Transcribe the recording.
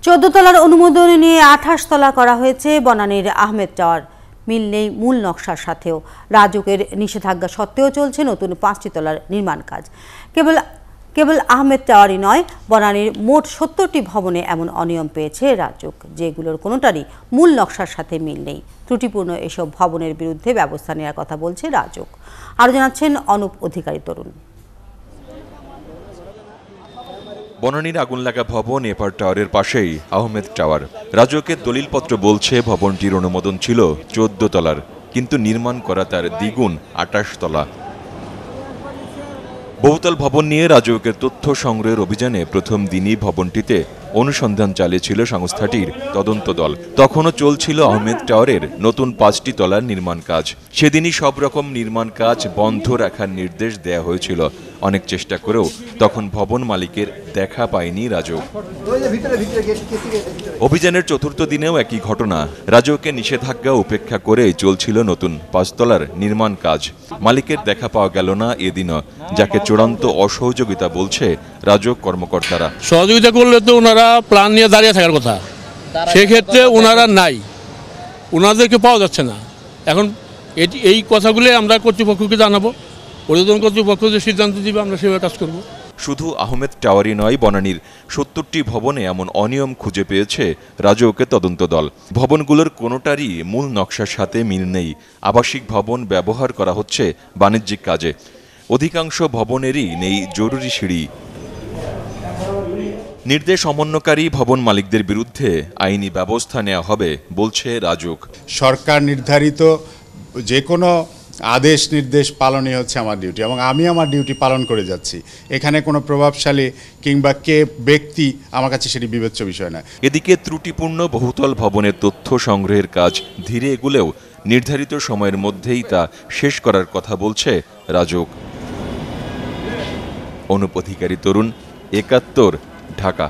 14 তলার অনুমোদন নিয়ে 28 তলা করা হয়েছে বনানীর আহমেদ টাওয়ার। মিল নেই মূল নকশার সাথেও। রাজুকের নিষেধাজ্ঞা সত্ত্বেও চলছে নতুন 5টি তলার নির্মাণ কাজ। কেবল আহমেদ টাওয়ারই নয়, বনানীর মোট 70টি ভবনে এমন অনিয়ম পেয়েছে রাজুক, যেগুলোর কোনোটারই মূল নকশার সাথে মিল নেই। ত্রুটিপূর্ণ এসব ভবনের বিরুদ্ধে ব্যবস্থা নেওয়ার কথা বলছে রাজুক। আরও জানাচ্ছেন অনুপ অধিকারী তরুণ। বনানীর আগুন লাগা ভবন এপার টাওয়ারের পাশেই আহমেদ টাওয়ার। রাজুকের দলিলপত্র বলছে ভবনটির অনুমোদন ছিল 14 তলার, কিন্তু নির্মাণ করা তার দ্বিগুণ 28 তলা। বহুতল ভবন নিয়ে রাজুকের তথ্য সংগ্রহের অভিযানে প্রথম দিনই ভবনটিতে অনুসন্ধান চালিয়েছিল সংস্থাটির তদন্ত দল। তখনও চলছিল আহমেদ টাওয়ারের নতুন 5টি তলার নির্মাণ কাজ। সেদিনই সব রকম নির্মাণ কাজ বন্ধ রাখার নির্দেশ দেয়া হয়েছিল। অনেক চেষ্টা করেও তখন ভবন মালিকের দেখা পায়নি রাজুক। অভিযানের চতুর্থ দিনেও একই ঘটনা। রাজুকের নিষেধাজ্ঞা উপেক্ষা করে চলছিল নতুন 5 তলার নির্মাণ কাজ। মালিকের দেখা পাওয়া গেল না এদিনও, যাকে চূড়ান্ত অসহযোগিতা বলছে রাজুক কর্মকর্তারা। সহযোগিতা করলে তো ওনারা প্ল্যান নিয়ে দাঁড়িয়ে থাকার কথা, সেক্ষেত্রে ওনারা নাই, ওনাদেরকে পাওয়া যাচ্ছে না। এখন এই কথাগুলো আমরা কর্তৃপক্ষকে জানাবো, পরিবর্তন কর্তৃপক্ষ যে সিদ্ধান্ত দিবে আমরা সেভাবে কাজ করব। শুধু আহমেদ টাওয়ারই নয়, বনানীর 70টি ভবনে এমন অনিয়ম খুঁজে পেয়েছে রাজুকের তদন্ত দল। ভবনগুলোর কোনোটারই মূল নকশার সাথে মিল নেই। আবাসিক ভবন ব্যবহার করা হচ্ছে বাণিজ্যিক কাজে। অধিকাংশ ভবনেরই নেই জরুরি সিঁড়ি। নির্দেশ অমান্যকারী ভবন মালিকদের বিরুদ্ধে আইনি ব্যবস্থা নেওয়া হবে বলছে রাজুক। সরকার নির্ধারিত যে কোনো আদেশ নির্দেশ পালনই হচ্ছে আমার ডিউটি, এবং আমি আমার ডিউটি পালন করে যাচ্ছি। এখানে কোনো প্রভাবশালী কিংবা কে ব্যক্তি আমার কাছে সেটি বিবেচ্য বিষয় না। এদিকে ত্রুটিপূর্ণ বহুতল ভবনের তথ্য সংগ্রহের কাজ ধীরে এগুলেও নির্ধারিত সময়ের মধ্যেই তা শেষ করার কথা বলছে রাজুক। অনুপ অধিকারী তরুণ, 71, ঢাকা।